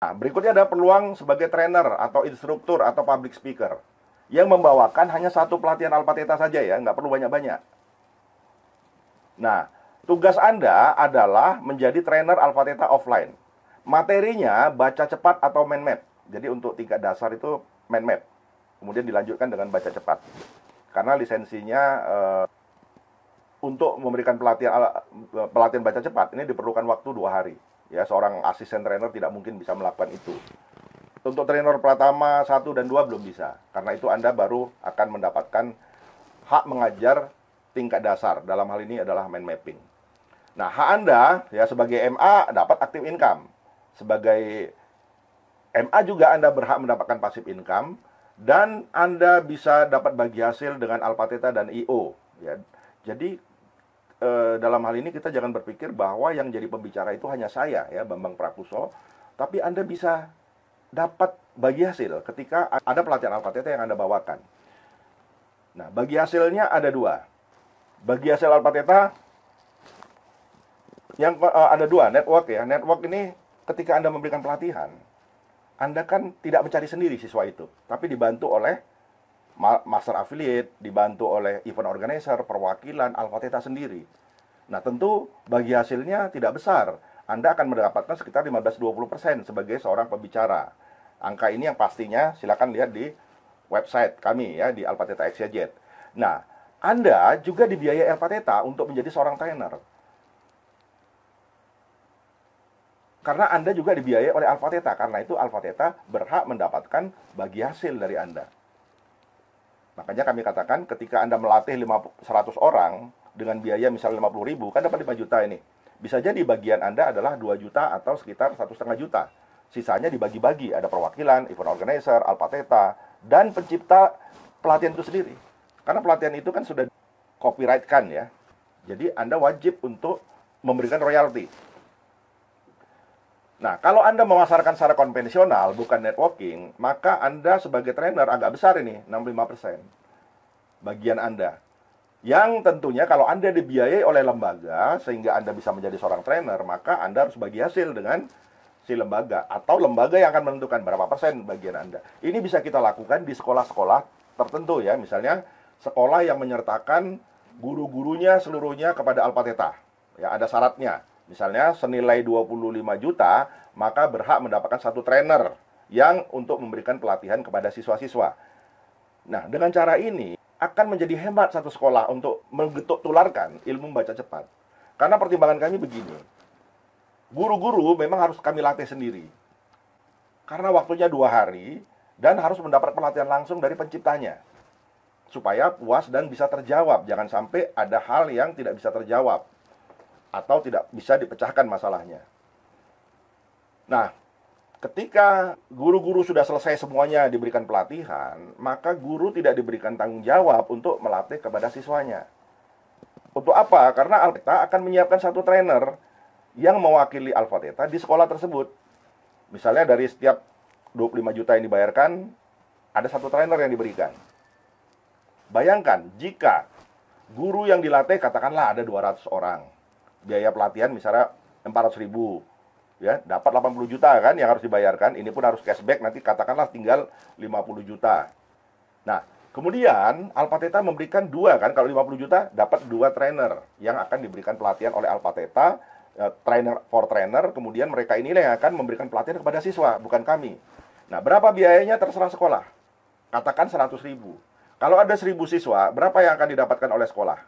Nah, berikutnya ada peluang sebagai trainer atau instruktur atau public speaker yang membawakan hanya satu pelatihan Alpha Theta saja ya, nggak perlu banyak-banyak. Nah, tugas Anda adalah menjadi trainer Alpha Theta offline. Materinya baca cepat atau mind map. Jadi untuk tingkat dasar itu mind map. Kemudian dilanjutkan dengan baca cepat. Karena lisensinya untuk memberikan pelatihan baca cepat ini diperlukan waktu 2 hari. Ya, seorang asisten trainer tidak mungkin bisa melakukan itu. Untuk trainer pertama 1 dan 2 belum bisa. Karena itu Anda baru akan mendapatkan hak mengajar tingkat dasar. Dalam hal ini adalah mind mapping. Nah, hak Anda ya sebagai MA dapat active income. Sebagai MA juga Anda berhak mendapatkan passive income dan Anda bisa dapat bagi hasil dengan Alpha Theta dan IO ya. Jadi dalam hal ini kita jangan berpikir bahwa yang jadi pembicara itu hanya saya ya, Bambang Prakuso, tapi Anda bisa dapat bagi hasil ketika ada pelatihan Alpha Theta yang Anda bawakan. Nah, bagi hasilnya ada 2. Bagi hasil Alpha Theta yang ada 2, network ya. Network ini ketika Anda memberikan pelatihan, Anda kan tidak mencari sendiri siswa itu, tapi dibantu oleh master affiliate, dibantu oleh event organizer, perwakilan, Alpha Theta sendiri. Nah, tentu bagi hasilnya tidak besar. Anda akan mendapatkan sekitar 15-20% sebagai seorang pembicara. Angka ini yang pastinya silakan lihat di website kami ya, di Alpha Theta XYZ. Nah, Anda juga dibiayai Alpha Theta untuk menjadi seorang trainer. Karena Anda juga dibiayai oleh Alpha Theta. Karena itu Alpha Theta berhak mendapatkan bagi hasil dari Anda. Makanya kami katakan ketika Anda melatih 100 orang dengan biaya misalnya 50.000, kan dapat 5 juta ini. Bisa jadi bagian Anda adalah 2 juta atau sekitar 1,5 juta. Sisanya dibagi-bagi, ada perwakilan, event organizer, Alpha Theta, dan pencipta pelatihan itu sendiri. Karena pelatihan itu kan sudah copyright kan ya. Jadi Anda wajib untuk memberikan royalti. Nah, kalau Anda memasarkan secara konvensional, bukan networking, maka Anda sebagai trainer agak besar ini, 65% bagian Anda. Yang tentunya kalau Anda dibiayai oleh lembaga, sehingga Anda bisa menjadi seorang trainer, maka Anda harus bagi hasil dengan si lembaga. Atau lembaga yang akan menentukan berapa persen bagian Anda. Ini bisa kita lakukan di sekolah-sekolah tertentu ya. Misalnya, sekolah yang menyertakan guru-gurunya seluruhnya kepada Alpha Theta. Ya, ada syaratnya. Misalnya senilai 25 juta, maka berhak mendapatkan satu trainer yang untuk memberikan pelatihan kepada siswa-siswa. Nah, dengan cara ini akan menjadi hemat satu sekolah untuk menggetuk tularkan ilmu baca cepat. Karena pertimbangan kami begini, guru-guru memang harus kami latih sendiri. Karena waktunya 2 hari dan harus mendapat pelatihan langsung dari penciptanya. Supaya puas dan bisa terjawab. Jangan sampai ada hal yang tidak bisa terjawab atau tidak bisa dipecahkan masalahnya. Nah, ketika guru-guru sudah selesai semuanya diberikan pelatihan, maka guru tidak diberikan tanggung jawab untuk melatih kepada siswanya. Untuk apa? Karena Alpha Theta akan menyiapkan satu trainer yang mewakili Alpha Theta di sekolah tersebut. Misalnya dari setiap 25 juta yang dibayarkan, ada satu trainer yang diberikan. Bayangkan, jika guru yang dilatih katakanlah ada 200 orang. Biaya pelatihan misalnya 400.000, ya dapat 80 juta kan yang harus dibayarkan. Ini pun harus cashback, nanti katakanlah tinggal 50 juta. Nah, kemudian Alpha Theta memberikan 2 kan, kalau 50 juta dapat 2 trainer yang akan diberikan pelatihan oleh Alpha Theta, trainer for trainer. Kemudian mereka inilah yang akan memberikan pelatihan kepada siswa, bukan kami. Nah, berapa biayanya terserah sekolah. Katakan 100.000. Kalau ada 1.000 siswa, berapa yang akan didapatkan oleh sekolah?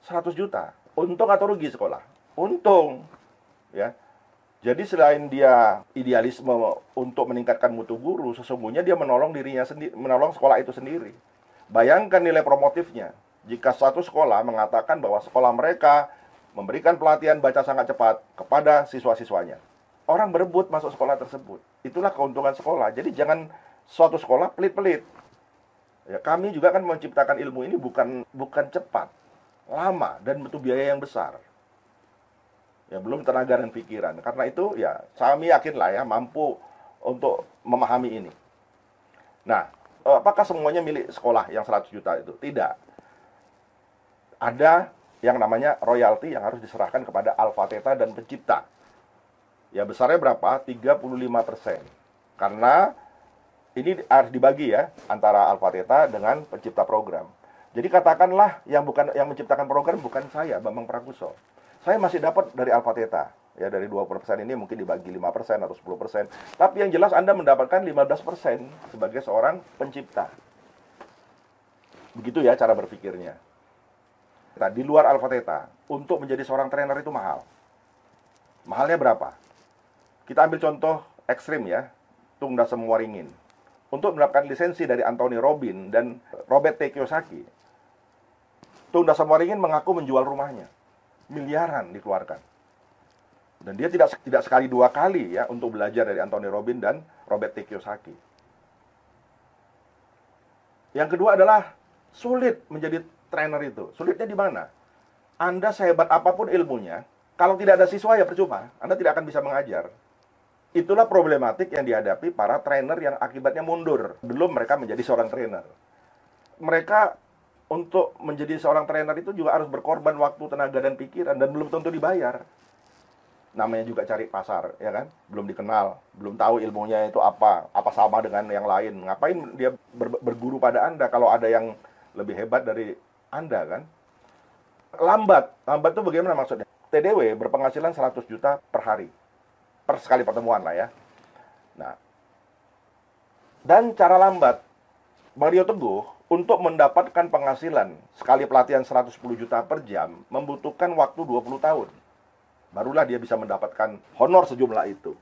100 juta. Untung atau rugi sekolah? Untung. Ya. Jadi selain dia idealisme untuk meningkatkan mutu guru, sesungguhnya dia menolong dirinya sendiri, menolong sekolah itu sendiri. Bayangkan nilai promotifnya. Jika satu sekolah mengatakan bahwa sekolah mereka memberikan pelatihan baca sangat cepat kepada siswa-siswanya. Orang berebut masuk sekolah tersebut. Itulah keuntungan sekolah. Jadi jangan suatu sekolah pelit-pelit. Ya, kami juga kan menciptakan ilmu ini bukan cepat, lama dan butuh biaya yang besar. Ya, belum tenaga dan pikiran. Karena itu ya kami yakinlah ya mampu untuk memahami ini. Nah, apakah semuanya milik sekolah yang 100 juta itu? Tidak. Ada yang namanya royalti yang harus diserahkan kepada Alpha Theta dan pencipta. Ya besarnya berapa? 35%. Karena ini harus dibagi ya antara Alpha Theta dengan pencipta program. Jadi katakanlah yang menciptakan program bukan saya, Bambang Prakuso. Saya masih dapat dari Alpha Theta. Ya dari 20% ini mungkin dibagi 5% atau 10%. Tapi yang jelas Anda mendapatkan 15% sebagai seorang pencipta. Begitu ya cara berpikirnya. Nah, di luar Alpha Theta, untuk menjadi seorang trainer itu mahal. Mahalnya berapa? Kita ambil contoh ekstrim ya, Tung Dasem Waringin. Untuk mendapatkan lisensi dari Anthony Robbins dan Robert T. Kiyosaki, Tung Dasem Waringin mengaku menjual rumahnya. Miliaran dikeluarkan. Dan dia tidak sekali dua kali ya untuk belajar dari Anthony Robbins dan Robert T. Kiyosaki. Yang kedua adalah sulit menjadi trainer itu. Sulitnya di mana? Anda sehebat apapun ilmunya, kalau tidak ada siswa ya percuma. Anda tidak akan bisa mengajar. Itulah problematik yang dihadapi para trainer yang akibatnya mundur. Belum mereka menjadi seorang trainer. Mereka untuk menjadi seorang trainer itu juga harus berkorban waktu, tenaga, dan pikiran. Dan belum tentu dibayar. Namanya juga cari pasar, ya kan? Belum dikenal, belum tahu ilmunya itu apa sama dengan yang lain. Ngapain dia berguru pada Anda kalau ada yang lebih hebat dari Anda, kan? Lambat itu bagaimana maksudnya? TDW berpenghasilan 100 juta per hari. Per sekali pertemuan lah ya. Nah, dan cara lambat Bang Rio Teguh untuk mendapatkan penghasilan sekali pelatihan 110 juta per jam membutuhkan waktu 20 tahun. Barulah dia bisa mendapatkan honor sejumlah itu.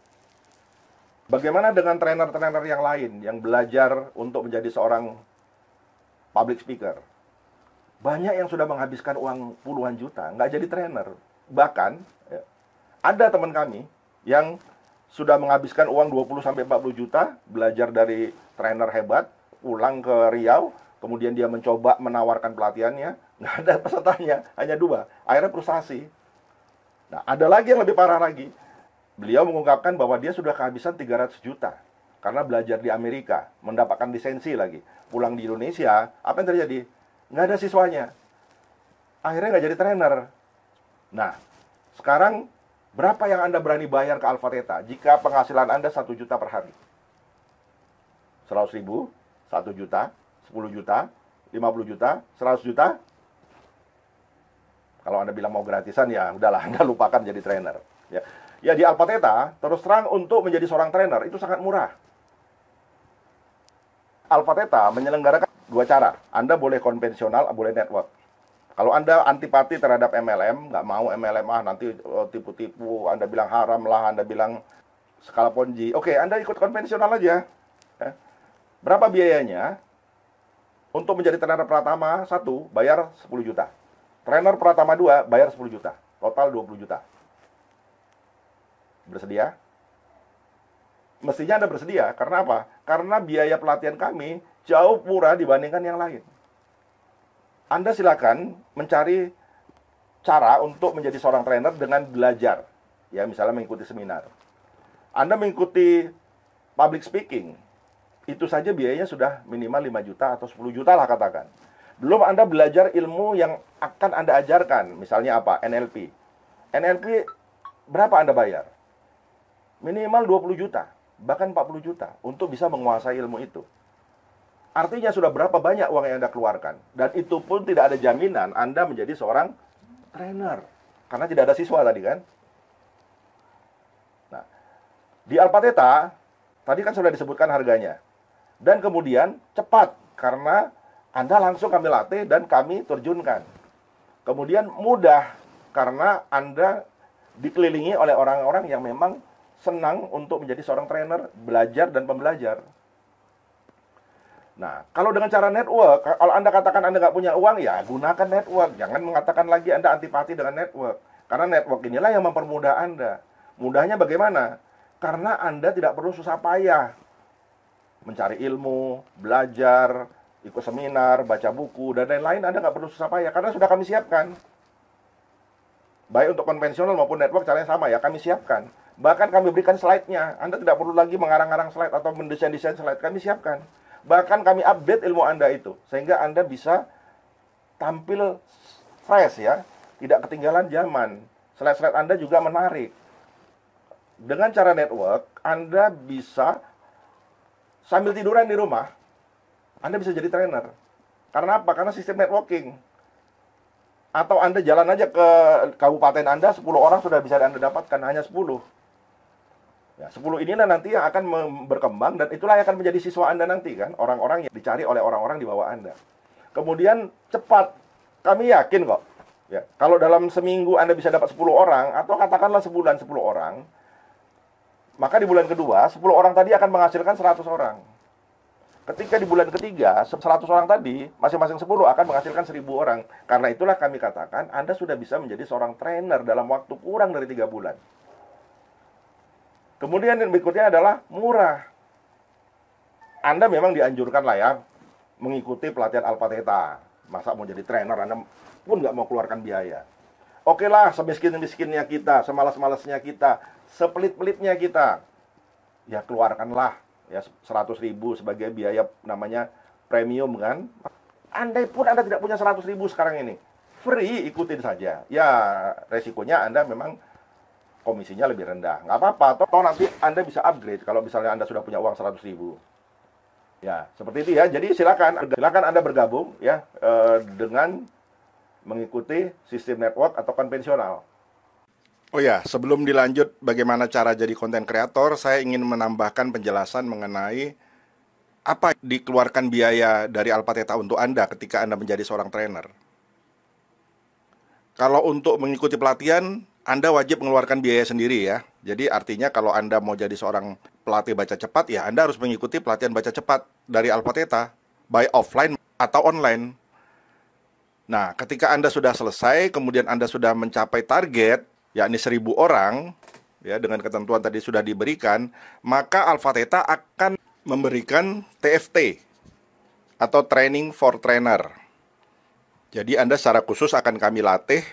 Bagaimana dengan trainer-trainer yang lain yang belajar untuk menjadi seorang public speaker? Banyak yang sudah menghabiskan uang puluhan juta, nggak jadi trainer. Bahkan, ya, ada teman kami yang sudah menghabiskan uang 20-40 juta, belajar dari trainer hebat, pulang ke Riau, kemudian dia mencoba menawarkan pelatihannya, nggak ada pesertanya, hanya 2. Akhirnya frustasi. Nah, ada lagi yang lebih parah lagi. Beliau mengungkapkan bahwa dia sudah kehabisan 300 juta karena belajar di Amerika, mendapatkan lisensi lagi. Pulang di Indonesia, apa yang terjadi? Nggak ada siswanya. Akhirnya nggak jadi trainer. Nah, sekarang berapa yang Anda berani bayar ke Alpha Theta jika penghasilan Anda 1 juta per hari? 100 ribu, 1 juta, 10 juta, 50 juta, 100 juta? Kalau Anda bilang mau gratisan, ya udahlah, Anda lupakan jadi trainer. Ya di Alpha Theta, terus terang untuk menjadi seorang trainer, itu sangat murah. Alpha Theta menyelenggarakan 2 cara. Anda boleh konvensional, boleh network. Kalau Anda antipati terhadap MLM, nggak mau MLM, nanti tipu-tipu, Anda bilang haram lah, Anda bilang skala Ponzi. Oke, Anda ikut konvensional aja. Berapa biayanya? Untuk menjadi trainer Pratama 1, bayar 10 juta. Trainer Pratama 2, bayar 10 juta. Total 20 juta. Bersedia? Mestinya Anda bersedia. Karena apa? Karena biaya pelatihan kami jauh murah dibandingkan yang lain. Anda silakan mencari cara untuk menjadi seorang trainer dengan belajar. Ya, misalnya mengikuti seminar. Anda mengikuti public speaking, itu saja biayanya sudah minimal 5 juta atau 10 juta lah katakan. Belum Anda belajar ilmu yang akan Anda ajarkan. Misalnya apa? NLP. NLP berapa Anda bayar? Minimal 20 juta, bahkan 40 juta untuk bisa menguasai ilmu itu. Artinya sudah berapa banyak uang yang Anda keluarkan. Dan itu pun tidak ada jaminan Anda menjadi seorang trainer. Karena tidak ada siswa tadi kan. Nah, di Alpha Theta, tadi kan sudah disebutkan harganya. Dan kemudian cepat, karena Anda langsung kami latih dan kami terjunkan. Kemudian mudah, karena Anda dikelilingi oleh orang-orang yang memang senang untuk menjadi seorang trainer, belajar dan pembelajar. Nah, kalau dengan cara network, kalau Anda katakan Anda nggak punya uang, ya gunakan network. Jangan mengatakan lagi Anda antipati dengan network. Karena network inilah yang mempermudah Anda. Mudahnya bagaimana? Karena Anda tidak perlu susah payah mencari ilmu, belajar, ikut seminar, baca buku, dan lain-lain. Anda nggak perlu susah payah, karena sudah kami siapkan. Baik untuk konvensional maupun network, caranya sama ya, kami siapkan. Bahkan kami berikan slide-nya. Anda tidak perlu lagi mengarang-arang slide atau mendesain-desain slide, kami siapkan. Bahkan kami update ilmu Anda itu, sehingga Anda bisa tampil fresh ya, tidak ketinggalan zaman. Slide-slide Anda juga menarik. Dengan cara network, Anda bisa sambil tiduran di rumah, Anda bisa jadi trainer. Karena apa? Karena sistem networking. Atau Anda jalan aja ke kabupaten Anda, 10 orang sudah bisa Anda dapatkan, hanya 10. Ya, 10 inilah nanti yang akan berkembang, dan itulah yang akan menjadi siswa Anda nanti kan, orang-orang yang dicari oleh orang-orang di bawah Anda. Kemudian cepat, kami yakin kok. Ya, kalau dalam seminggu Anda bisa dapat 10 orang, atau katakanlah sebulan 10 orang, maka di bulan kedua, 10 orang tadi akan menghasilkan 100 orang. Ketika di bulan ketiga, 100 orang tadi, masing-masing 10 akan menghasilkan 1000 orang. Karena itulah kami katakan, Anda sudah bisa menjadi seorang trainer dalam waktu kurang dari 3 bulan. Kemudian yang berikutnya adalah murah. Anda memang dianjurkan lah ya, mengikuti pelatihan Alpha Theta. Masa mau jadi trainer, Anda pun nggak mau keluarkan biaya. Oke lah, semiskin-miskinnya kita, semalas-malasnya kita, sepelit-pelitnya kita, ya keluarkanlah ya 100.000 sebagai biaya namanya premium kan. Andai pun Anda tidak punya 100.000 sekarang ini, free, ikutin saja. Ya resikonya Anda memang komisinya lebih rendah, nggak apa-apa. Toh nanti Anda bisa upgrade kalau misalnya Anda sudah punya uang 100.000. Ya seperti itu ya. Jadi silakan Anda bergabung ya dengan mengikuti sistem network atau konvensional. Oh ya, sebelum dilanjut bagaimana cara jadi konten kreator, saya ingin menambahkan penjelasan mengenai apa dikeluarkan biaya dari Alpha Theta untuk Anda ketika Anda menjadi seorang trainer. Kalau untuk mengikuti pelatihan, Anda wajib mengeluarkan biaya sendiri ya. Jadi artinya kalau Anda mau jadi seorang pelatih baca cepat, ya Anda harus mengikuti pelatihan baca cepat dari Alpha Theta, baik offline atau online. Nah, ketika Anda sudah selesai, kemudian Anda sudah mencapai target, yakni 1000 orang, ya dengan ketentuan tadi sudah diberikan, maka Alpha Theta akan memberikan TFT atau Training for Trainer. Jadi Anda secara khusus akan kami latih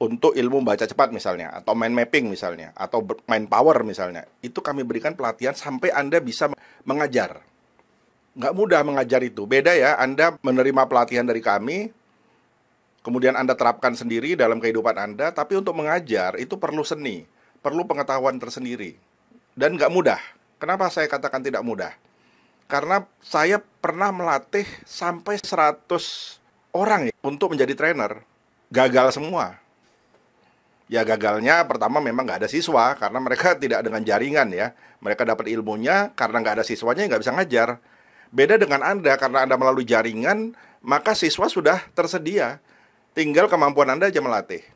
untuk ilmu baca cepat misalnya, atau mind mapping misalnya, atau mind power misalnya. Itu kami berikan pelatihan sampai Anda bisa mengajar. Nggak mudah mengajar itu. Beda ya, Anda menerima pelatihan dari kami, kemudian Anda terapkan sendiri dalam kehidupan Anda, tapi untuk mengajar itu perlu seni, perlu pengetahuan tersendiri. Dan nggak mudah. Kenapa saya katakan tidak mudah? Karena saya pernah melatih sampai 100 orang ya, untuk menjadi trainer. Gagal semua. Ya gagalnya pertama memang nggak ada siswa, karena mereka tidak dengan jaringan ya. Mereka dapat ilmunya, karena nggak ada siswanya nggak bisa ngajar. Beda dengan Anda, karena Anda melalui jaringan, maka siswa sudah tersedia. Tinggal kemampuan Anda aja melatih.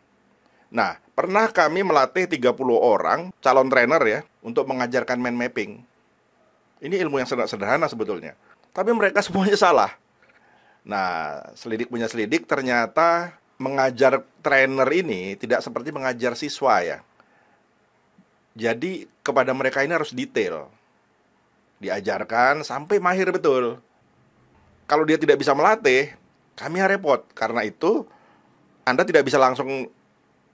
Nah, pernah kami melatih 30 orang calon trainer ya, untuk mengajarkan mind mapping. Ini ilmu yang sederhana sebetulnya. Tapi mereka semuanya salah. Nah, selidik punya selidik, ternyata mengajar trainer ini tidak seperti mengajar siswa ya. Jadi, kepada mereka ini harus detail. Diajarkan sampai mahir betul. Kalau dia tidak bisa melatih, kami repot. Karena itu, Anda tidak bisa langsung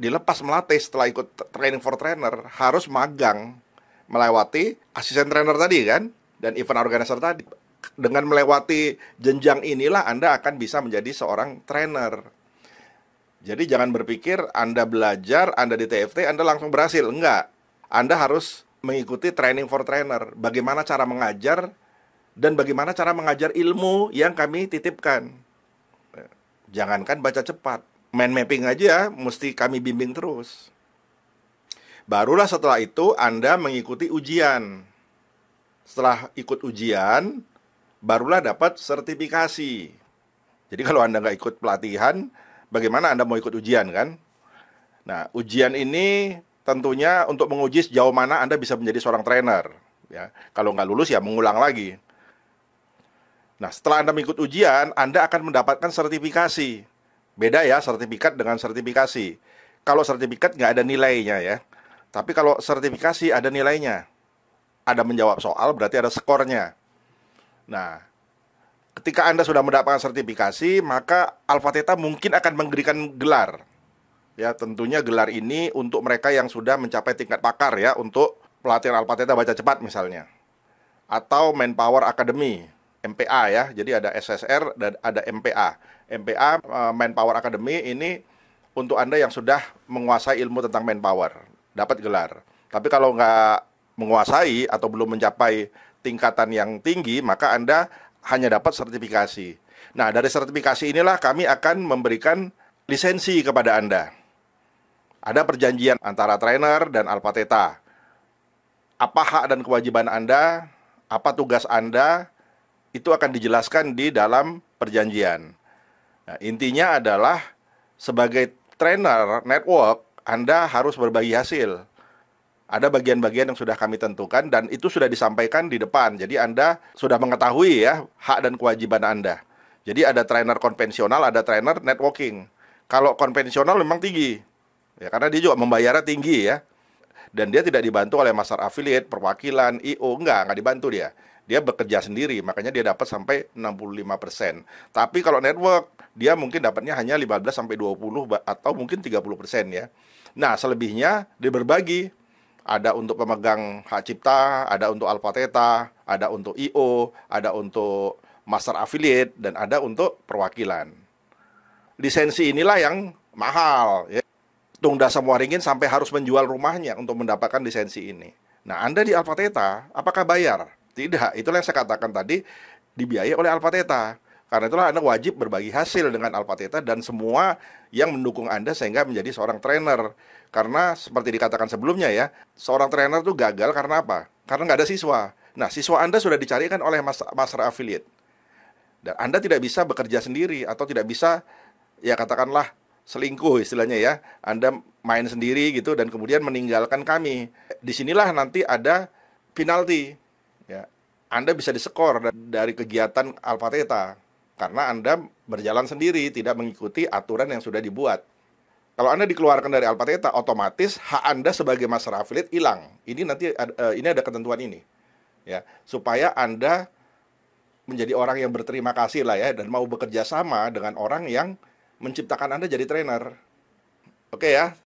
dilepas melatih setelah ikut training for trainer. Harus magang, melewati asisten trainer tadi kan, dan event organizer tadi. Dengan melewati jenjang inilah Anda akan bisa menjadi seorang trainer. Jadi jangan berpikir Anda belajar, Anda di TFT, Anda langsung berhasil. Enggak. Anda harus mengikuti training for trainer. Bagaimana cara mengajar, dan bagaimana cara mengajar ilmu yang kami titipkan. Jangankan baca cepat, mind mapping aja mesti kami bimbing terus. Barulah setelah itu Anda mengikuti ujian. Setelah ikut ujian, barulah dapat sertifikasi. Jadi kalau Anda nggak ikut pelatihan, bagaimana Anda mau ikut ujian kan? Nah, ujian ini tentunya untuk menguji sejauh mana Anda bisa menjadi seorang trainer. Ya, kalau nggak lulus ya mengulang lagi. Nah, setelah Anda mengikut ujian, Anda akan mendapatkan sertifikasi. Beda ya sertifikat dengan sertifikasi. Kalau sertifikat nggak ada nilainya ya. Tapi kalau sertifikasi ada nilainya. Ada menjawab soal berarti ada skornya. Nah, ketika Anda sudah mendapatkan sertifikasi, maka Alpha Theta mungkin akan memberikan gelar. Ya, tentunya gelar ini untuk mereka yang sudah mencapai tingkat pakar ya, untuk pelatihan Alpha Theta baca cepat misalnya. Atau Manpower Academy, MPA ya. Jadi ada SSR dan ada MPA. MPA, Manpower Academy, ini untuk Anda yang sudah menguasai ilmu tentang manpower, dapat gelar. Tapi kalau nggak menguasai atau belum mencapai tingkatan yang tinggi, maka Anda hanya dapat sertifikasi. Nah, dari sertifikasi inilah kami akan memberikan lisensi kepada Anda. Ada perjanjian antara trainer dan Alpha Theta. Apa hak dan kewajiban Anda, apa tugas Anda, itu akan dijelaskan di dalam perjanjian. Nah, intinya adalah sebagai trainer network, Anda harus berbagi hasil. Ada bagian-bagian yang sudah kami tentukan dan itu sudah disampaikan di depan. Jadi Anda sudah mengetahui ya hak dan kewajiban Anda. Jadi ada trainer konvensional, ada trainer networking. Kalau konvensional memang tinggi, ya karena dia juga membayarnya tinggi ya. Dan dia tidak dibantu oleh master affiliate, perwakilan, IO, enggak dibantu dia. Dia bekerja sendiri, makanya dia dapat sampai 65%. Tapi kalau network, dia mungkin dapatnya hanya 15-20 atau mungkin 30% ya. Nah, selebihnya dia berbagi. Ada untuk pemegang hak cipta, ada untuk Alpha Theta, ada untuk IO, ada untuk master affiliate, dan ada untuk perwakilan. Lisensi inilah yang mahal ya. Tungda semua ringin sampai harus menjual rumahnya untuk mendapatkan lisensi ini. Nah, Anda di Alpha Theta, apakah bayar? Tidak, itulah yang saya katakan tadi, dibiayai oleh Alpha Theta. Karena itulah Anda wajib berbagi hasil dengan Alpha Theta dan semua yang mendukung Anda sehingga menjadi seorang trainer. Karena seperti dikatakan sebelumnya ya, seorang trainer itu gagal karena apa? Karena nggak ada siswa. Nah, siswa Anda sudah dicarikan oleh master affiliate. Dan Anda tidak bisa bekerja sendiri atau tidak bisa, ya katakanlah, selingkuh istilahnya ya. Anda main sendiri gitu dan kemudian meninggalkan kami. Disinilah nanti ada penalti. Ya. Anda bisa diskor dari kegiatan Alpha Theta karena Anda berjalan sendiri, tidak mengikuti aturan yang sudah dibuat. Kalau Anda dikeluarkan dari Alpha Theta, otomatis hak Anda sebagai master affiliate hilang. Ini nanti ini ada ketentuan ini. Ya, supaya Anda menjadi orang yang berterima kasih lah ya dan mau bekerja sama dengan orang yang menciptakan Anda jadi trainer. Oke ya,